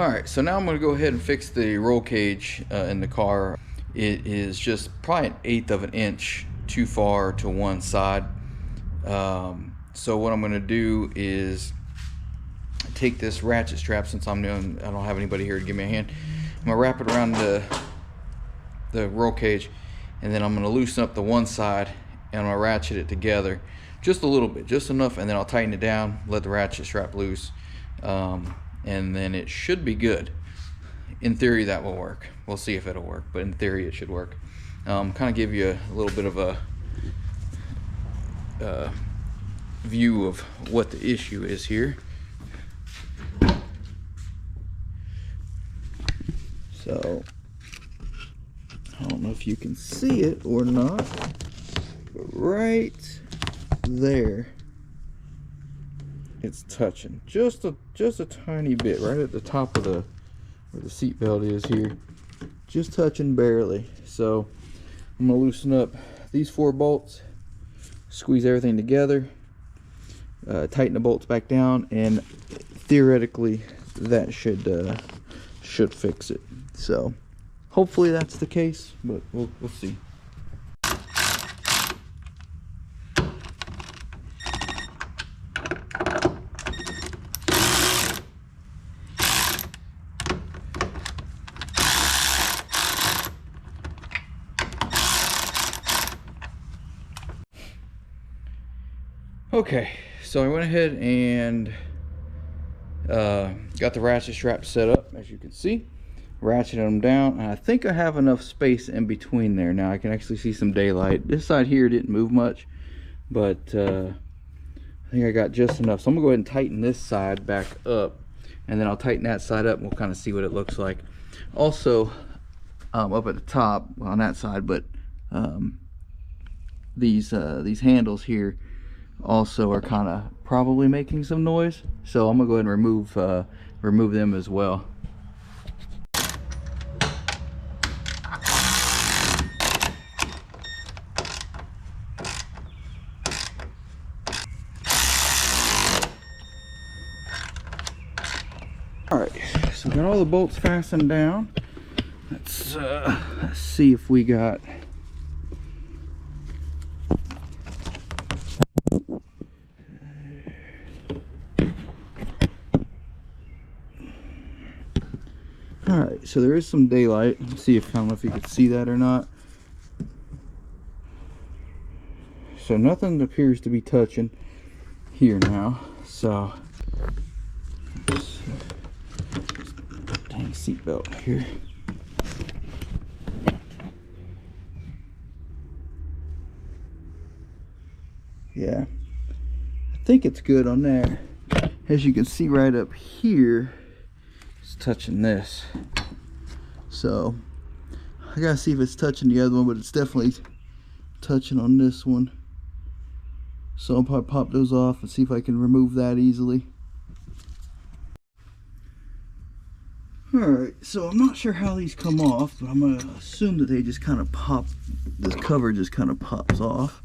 Alright, so now I'm going to go ahead and fix the roll cage in the car. It is just probably 1/8 of an inch too far to one side. So what I'm going to do is take this ratchet strap, since I don't have anybody here to give me a hand. I'm going to wrap it around the roll cage, and then I'm going to loosen up the one side and I'm going to ratchet it together just a little bit, just enough, and then I'll tighten it down, let the ratchet strap loose. And then it should be good. In theory that will work. We'll see if it'll work, but in theory it should work. Kind of give you a little bit of a view of what the issue is here. So I don't know if you can see it or not, but right there it's touching just a tiny bit, right at the top of where the seat belt is here, just touching barely. So I'm gonna loosen up these 4 bolts, squeeze everything together, tighten the bolts back down, and theoretically that should fix it. So hopefully that's the case, but we'll see. Okay, so I went ahead and got the ratchet strap set up, as you can see. Ratcheted them down, and I think I have enough space in between there. Now I can actually see some daylight. This side here didn't move much, but I think I got just enough. So I'm gonna go ahead and tighten this side back up, and then I'll tighten that side up and we'll kind of see what it looks like. Also, up at the top, well, on that side, but these handles here also are kind of probably making some noise, so I'm gonna go ahead and remove them as well. Alright, so we got all the bolts fastened down. Let's see if we got Alright, so there is some daylight. Let's see if, I don't know if you can see that or not. So nothing appears to be touching here now. So dang seatbelt here. Yeah, I think it's good on there. As you can see right up here, it's touching this. So I gotta see if it's touching the other one, but it's definitely touching on this one. So I'll probably pop those off and see if I can remove that easily. Alright, so I'm not sure how these come off, but I'm gonna assume that they just kind of pop, this cover just kind of pops off.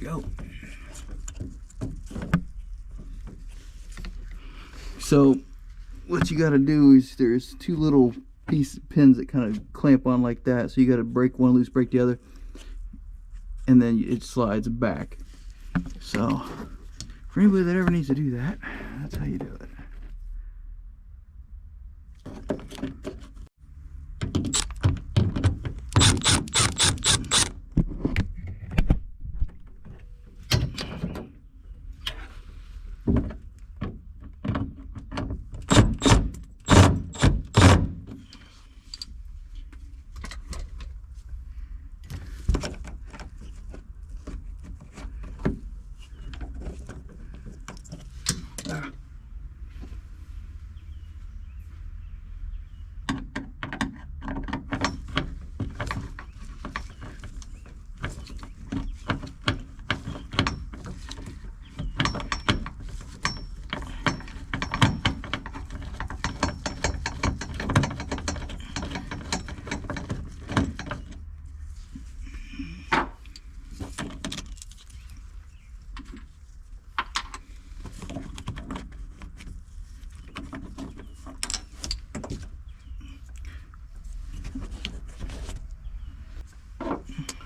Go. So what you got to do is, there's 2 little pins that kind of clamp on like that, so you got to break one loose, break the other, and then it slides back. So for anybody that ever needs to do that, that's how you do it.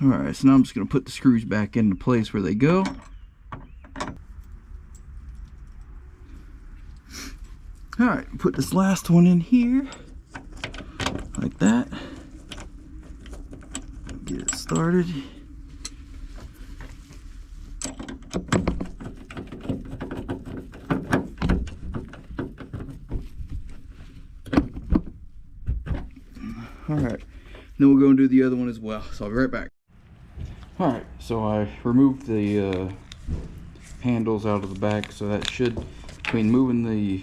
Alright, so now I'm just going to put the screws back into place where they go. Alright, put this last one in here, like that. Get it started. Alright, then we'll go and do the other one as well, so I'll be right back. Alright, so I removed the handles out of the back, so that should, between moving the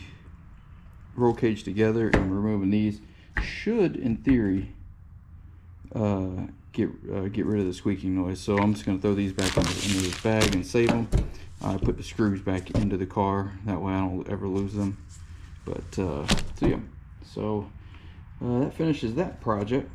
roll cage together and removing these, should in theory get rid of the squeaking noise. So I'm just going to throw these back into this bag and save them. I put the screws back into the car, that way I don't ever lose them. But so yeah, so that finishes that project.